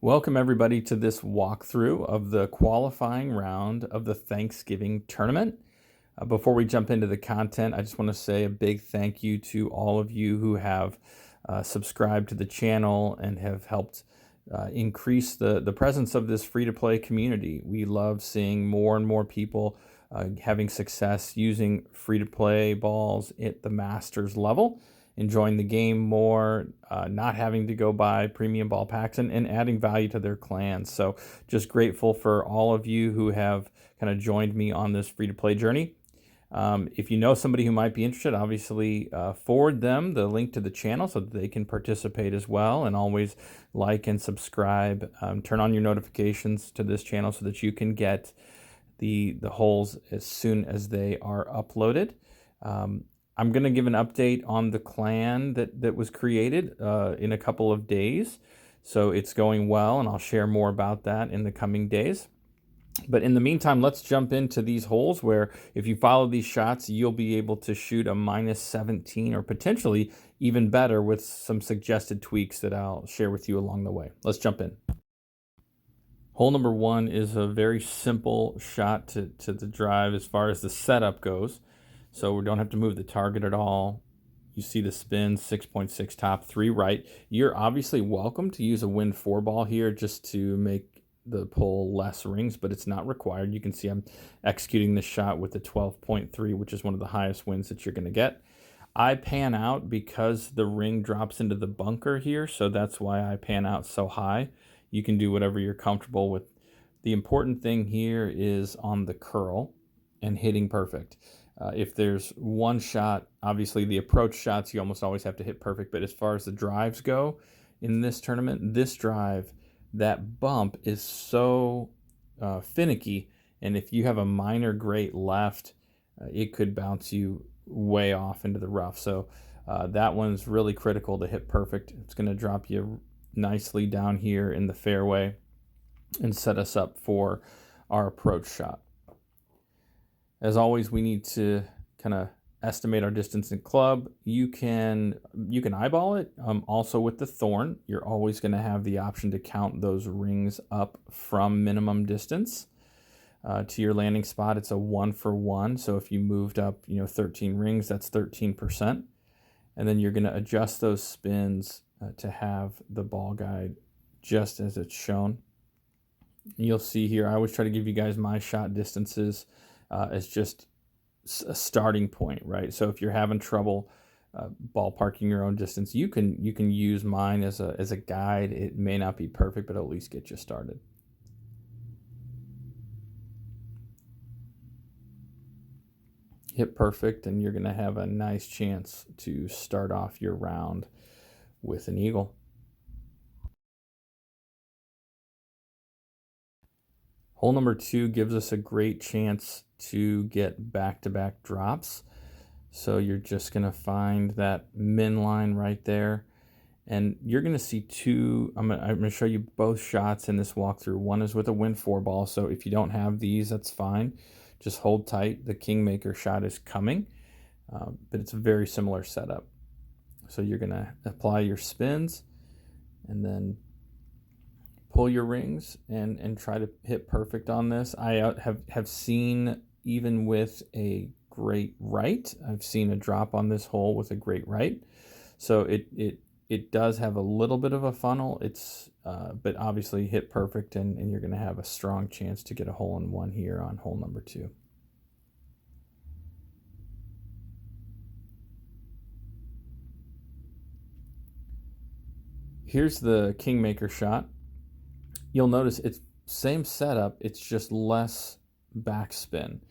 Welcome everybody to this walkthrough of the qualifying round of the Thanksgiving tournament. Before we jump into the content, I just want to say a big thank you to all of you who have subscribed to the channel and have helped increase the presence of this free-to-play community. We love seeing more and more people having success using free-to-play balls at the Masters level, enjoying the game more, not having to go buy premium ball packs, and adding value to their clans. So just grateful for all of you who have kind of joined me on this free-to-play journey. If you know somebody who might be interested, obviously forward them the link to the channel so that they can participate as well, and always like and subscribe. Turn on your notifications to this channel so that you can get the holes as soon as they are uploaded. I'm going to give an update on the clan that was created in a couple of days. So it's going well, and I'll share more about that in the coming days. But in the meantime, let's jump into these holes where if you follow these shots, you'll be able to shoot a -17 or potentially even better with some suggested tweaks that I'll share with you along the way. Let's jump in. Hole number 1 is a very simple shot to the drive as far as the setup goes. So we don't have to move the target at all. You see the spin, 6.6 top, 3 right. You're obviously welcome to use a Wind 4 ball here just to make the pull less rings, but it's not required. You can see I'm executing this shot with the 12.3, which is one of the highest winds that you're going to get. I pan out because the ring drops into the bunker here, so that's why I pan out so high. You can do whatever you're comfortable with. The important thing here is on the curl and hitting perfect. If there's one shot, obviously the approach shots you almost always have to hit perfect, but as far as the drives go in this tournament, this drive, that bump is so finicky, and if you have a minor great left, it could bounce you way off into the rough. So that one's really critical to hit perfect. It's going to drop you nicely down here in the fairway and set us up for our approach shot. As always, we need to kind of estimate our distance in club. You can eyeball it. Also with the thorn, you're always going to have the option to count those rings up from minimum distance to your landing spot. It's a 1 for 1. So if you moved up, 13 rings, that's 13%. And then you're going to adjust those spins to have the ball guide just as it's shown. You'll see here, I always try to give you guys my shot distances as just a starting point, right? So if you're having trouble ballparking your own distance, you can use mine as a guide. It may not be perfect, but at least get you started. Hit perfect, and you're going to have a nice chance to start off your round with an eagle. Hole number 2 gives us a great chance to get back-to-back drops. So you're just going to find that min line right there. And you're going to see two, I'm going to show you both shots in this walkthrough. One is with a Wind 4 ball, so if you don't have these, that's fine. Just hold tight. The Kingmaker shot is coming, but it's a very similar setup. So you're going to apply your spins and then pull your rings and try to hit perfect on this. I have seen, even with a great right, I've seen a drop on this hole with a great right. So it does have a little bit of a funnel. It's but obviously hit perfect, and you're going to have a strong chance to get a hole in one here on hole number 2. Here's the Kingmaker shot. You'll notice it's same setup, it's just less backspin.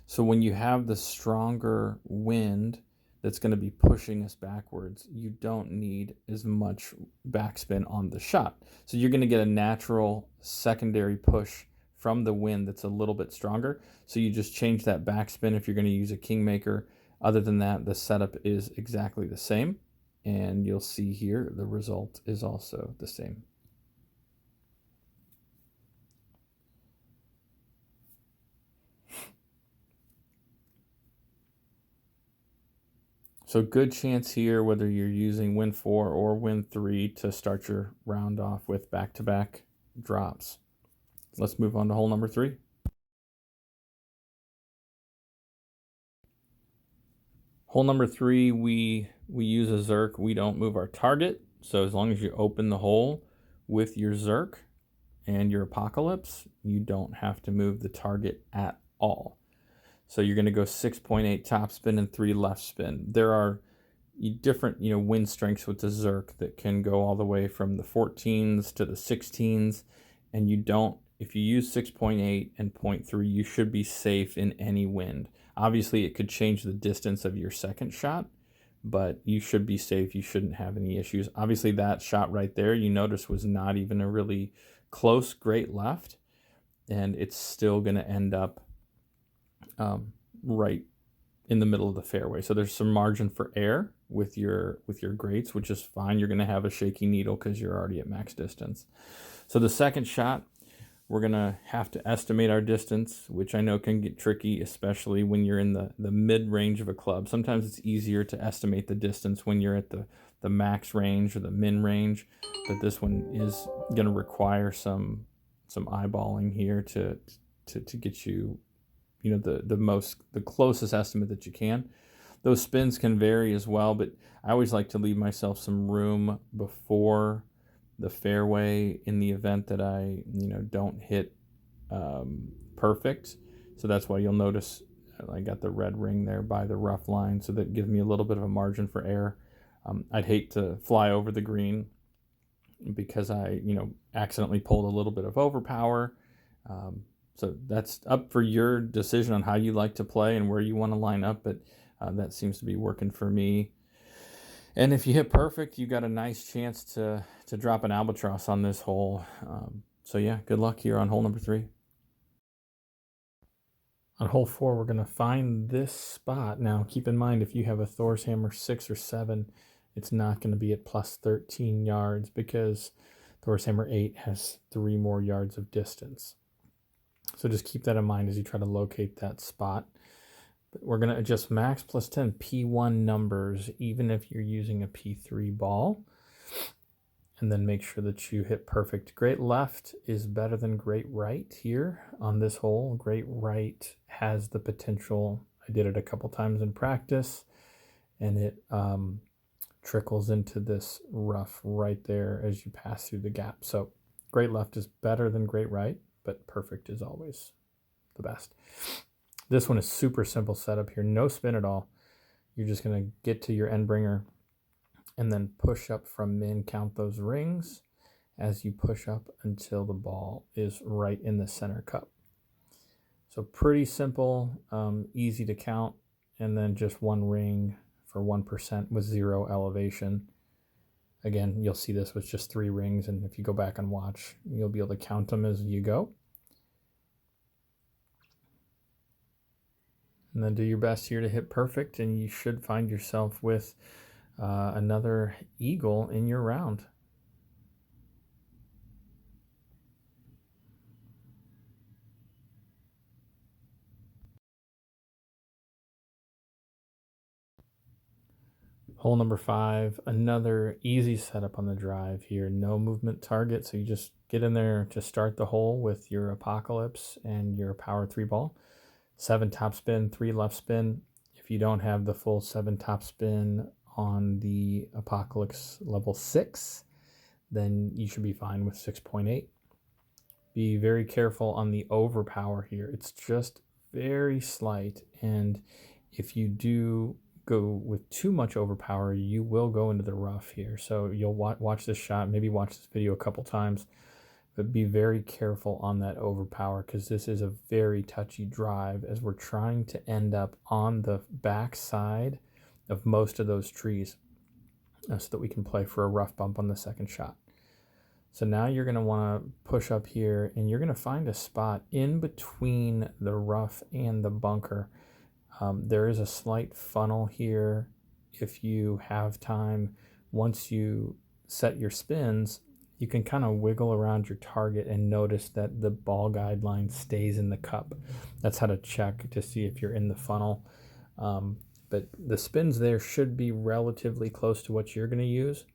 So when you have the stronger wind that's going to be pushing us backwards, you don't need as much backspin on the shot. So you're going to get a natural secondary push from the wind that's a little bit stronger. So you just change that backspin if you're going to use a Kingmaker. Other than that, the setup is exactly the same. And you'll see here the result is also the same. So good chance here, whether you're using Wind 4 or Wind 3, to start your round off with back-to-back drops. Let's move on to hole number 3. Hole number 3, we use a Zerk. We don't move our target. So as long as you open the hole with your Zerk and your Apocalypse, you don't have to move the target at all. So you're going to go 6.8 top spin and 3 left spin. There are different wind strengths with the Zerk that can go all the way from the 14s to the 16s, and if you use 6.8 and 0.3, you should be safe in any wind. Obviously, it could change the distance of your second shot, but you should be safe. You shouldn't have any issues. Obviously, that shot right there, you notice, was not even a really close great left, and it's still going to end up right in the middle of the fairway. So there's some margin for error with your greats, which is fine. You're going to have a shaky needle because you're already at max distance. So the second shot, we're going to have to estimate our distance, which I know can get tricky, especially when you're in the mid-range of a club. Sometimes it's easier to estimate the distance when you're at the max range or the min range, but this one is going to require some eyeballing here to get you the closest estimate that you can. Those spins can vary as well, but I always like to leave myself some room before the fairway in the event that I don't hit perfect. So that's why you'll notice I got the red ring there by the rough line, so that gives me a little bit of a margin for error. I'd hate to fly over the green because I accidentally pulled a little bit of overpower. So that's up for your decision on how you like to play and where you want to line up, but that seems to be working for me. And if you hit perfect, you got a nice chance to drop an albatross on this hole. So yeah, good luck here on hole number 3. On hole 4, we're going to find this spot. Now, keep in mind, if you have a Thor's Hammer 6 or 7, it's not going to be at plus 13 yards because Thor's Hammer 8 has 3 more yards of distance. So just keep that in mind as you try to locate that spot. But we're going to adjust max plus 10 P1 numbers, even if you're using a P3 ball. And then make sure that you hit perfect. Great left is better than great right here on this hole. Great right has the potential. I did it a couple times in practice, and it trickles into this rough right there as you pass through the gap. So great left is better than great right, but perfect is always the best. This one is super simple setup here. No spin at all. You're just going to get to your end bringer and then push up from min, count those rings as you push up until the ball is right in the center cup. So pretty simple, easy to count, and then just one ring for 1% with 0 elevation. Again, you'll see this with just 3 rings, and if you go back and watch, you'll be able to count them as you go. And then do your best here to hit perfect, and you should find yourself with another eagle in your round. Hole number 5, another easy setup on the drive here. No movement target, so you just get in there to start the hole with your Apocalypse and your power 3 ball. 7 top spin, 3 left spin. If you don't have the full 7 top spin on the Apocalypse level 6, then you should be fine with 6.8. Be very careful on the overpower here. It's just very slight, and if you do go with too much overpower, you will go into the rough here. So you'll watch this shot, maybe watch this video a couple times, but be very careful on that overpower because this is a very touchy drive as we're trying to end up on the back side of most of those trees so that we can play for a rough bump on the second shot. So now you're going to want to push up here, and you're going to find a spot in between the rough and the bunker. There is a slight funnel here. If you have time, once you set your spins, you can kind of wiggle around your target and notice that the ball guideline stays in the cup. That's how to check to see if you're in the funnel. But the spins there should be relatively close to what you're going to use.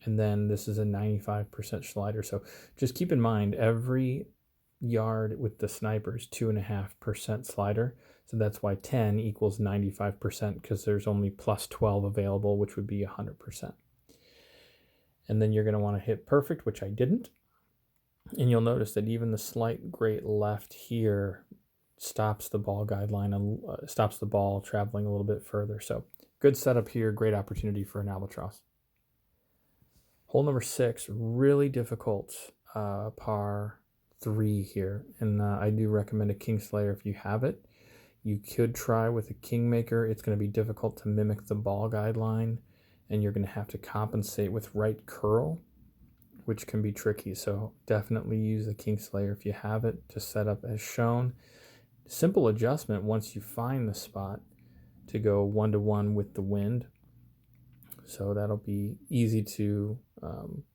And then this is a 95% slider. So just keep in mind, every yard with the sniper is 2.5% slider. So that's why 10 equals 95%, because there's only plus 12 available, which would be 100%. And then you're going to want to hit perfect, which I didn't. And you'll notice that even the slight great left here stops the ball guideline and stops the ball traveling a little bit further. So good setup here, great opportunity for an albatross. Hole number 6, really difficult par 3 here, and I do recommend a Kingslayer if you have it. You could try with a Kingmaker. It's going to be difficult to mimic the ball guideline, and you're going to have to compensate with right curl, which can be tricky. So definitely use the Kingslayer if you have it to set up as shown. Simple adjustment once you find the spot to go 1-to-1 with the wind. So that'll be easy to,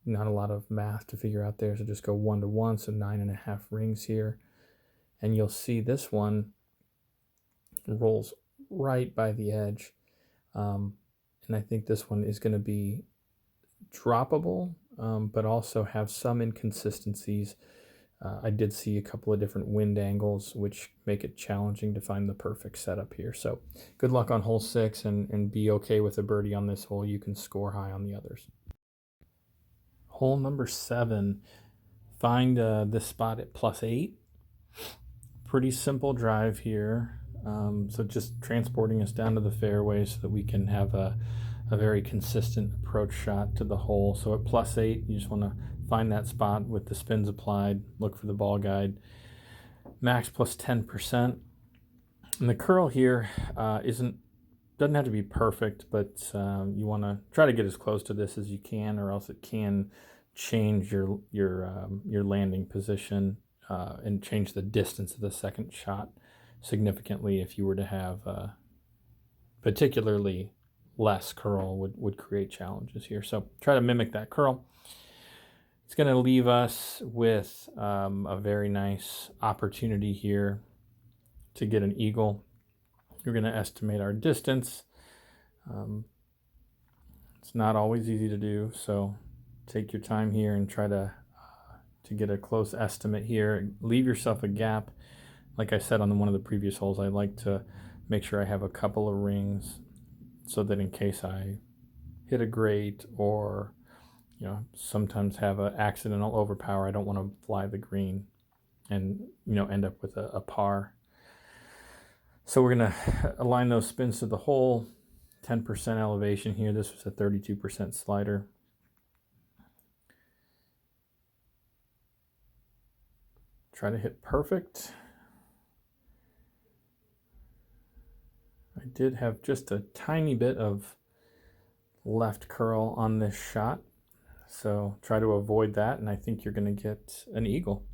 not a lot of math to figure out there. So just go 1-to-1, so 9.5 rings here. And you'll see this one rolls right by the edge. And I think this one is going to be droppable, but also have some inconsistencies. I did see a couple of different wind angles, which make it challenging to find the perfect setup here. So good luck on hole 6, and be okay with a birdie on this hole. You can score high on the others. Hole number 7, find this spot at +8. Pretty simple drive here. So just transporting us down to the fairway so that we can have a very consistent approach shot to the hole. So at +8, you just want to find that spot with the spins applied, look for the ball guide. Max plus 10%. And the curl here doesn't have to be perfect, but you want to try to get as close to this as you can, or else it can change your landing position and change the distance of the second shot significantly. If you were to have particularly less curl, would create challenges here. So try to mimic that curl. It's going to leave us with a very nice opportunity here to get an eagle. We're going to estimate our distance. It's not always easy to do, so take your time here and try to get a close estimate here. Leave yourself a gap. Like I said on one of the previous holes, I like to make sure I have a couple of rings so that in case I hit a great, or sometimes have an accidental overpower, I don't want to fly the green and end up with a par. So we're going to align those spins to the hole. 10% elevation here. This was a 32% slider. Try to hit perfect. I did have just a tiny bit of left curl on this shot, so try to avoid that, and I think you're going to get an eagle.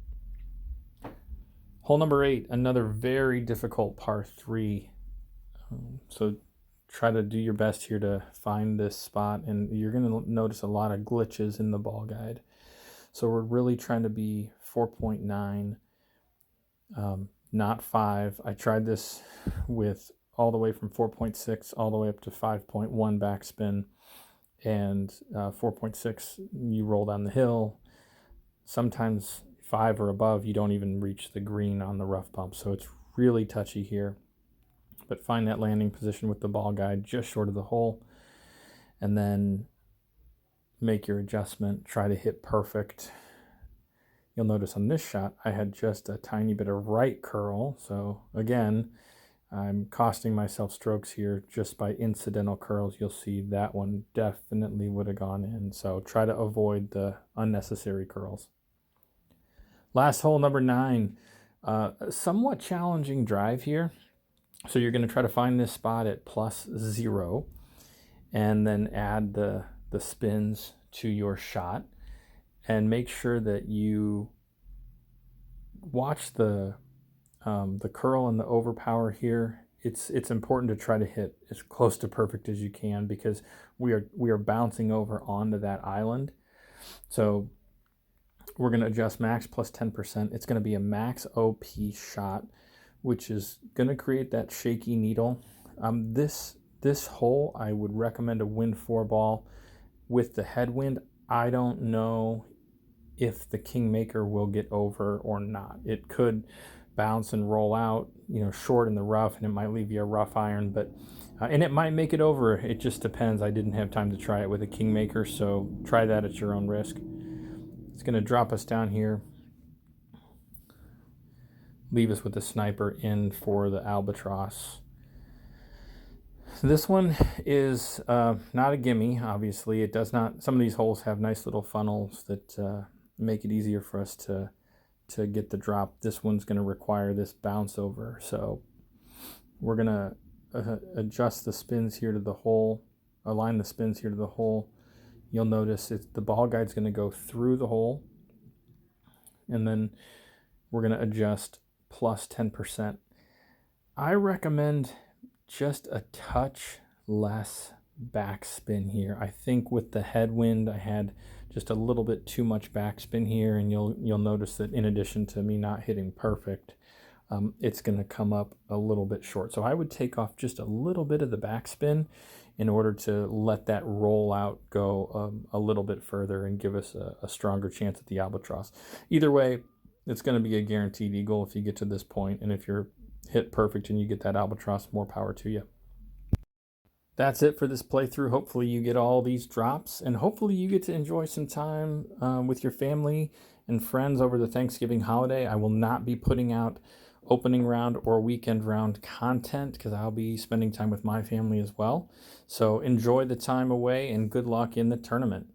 Hole number 8, another very difficult par 3. So try to do your best here to find this spot, and you're going to notice a lot of glitches in the ball guide. So we're really trying to be 4.9, not 5. I tried this with all the way from 4.6 all the way up to 5.1 backspin, and 4.6 you roll down the hill. Sometimes 5 or above you don't even reach the green on the rough bump, so it's really touchy here. But find that landing position with the ball guide just short of the hole, and then make your adjustment. Try to hit perfect. You'll notice on this shot I had just a tiny bit of right curl, so again I'm costing myself strokes here just by incidental curls. You'll see that one definitely would have gone in, so try to avoid the unnecessary curls. Last hole, number 9. Somewhat challenging drive here. So you're going to try to find this spot at +0 and then add the spins to your shot, and make sure that you watch the curl and the overpower here. It's important to try to hit as close to perfect as you can, because we are bouncing over onto that island. So we're going to adjust max plus 10%. It's going to be a max OP shot, which is going to create that shaky needle. This hole, I would recommend a wind 4 ball with the headwind. I don't know if the Kingmaker will get over or not. It could bounce and roll out, short in the rough, and it might leave you a rough iron, but and it might make it over. It just depends. I didn't have time to try it with a Kingmaker, so try that at your own risk. It's going to drop us down here, leave us with the sniper in for the Albatross. So this one is not a gimme, obviously. It does not, some of these holes have nice little funnels that make it easier for us to get the drop. This one's going to require this bounce over. So we're going to adjust the spins here to the hole, align the spins here to the hole. You'll notice the ball guide's going to go through the hole, and then we're going to adjust plus 10%. I recommend just a touch less backspin here. I think with the headwind, I had just a little bit too much backspin here, and you'll notice that in addition to me not hitting perfect, it's going to come up a little bit short. So I would take off just a little bit of the backspin in order to let that roll out go a little bit further and give us a stronger chance at the Albatross. Either way, it's going to be a guaranteed eagle if you get to this point, and if you're hit perfect and you get that Albatross, more power to you. That's it for this playthrough. Hopefully you get all these drops, and hopefully you get to enjoy some time with your family and friends over the Thanksgiving holiday. I will not be putting out opening round or weekend round content because I'll be spending time with my family as well. So enjoy the time away and good luck in the tournament.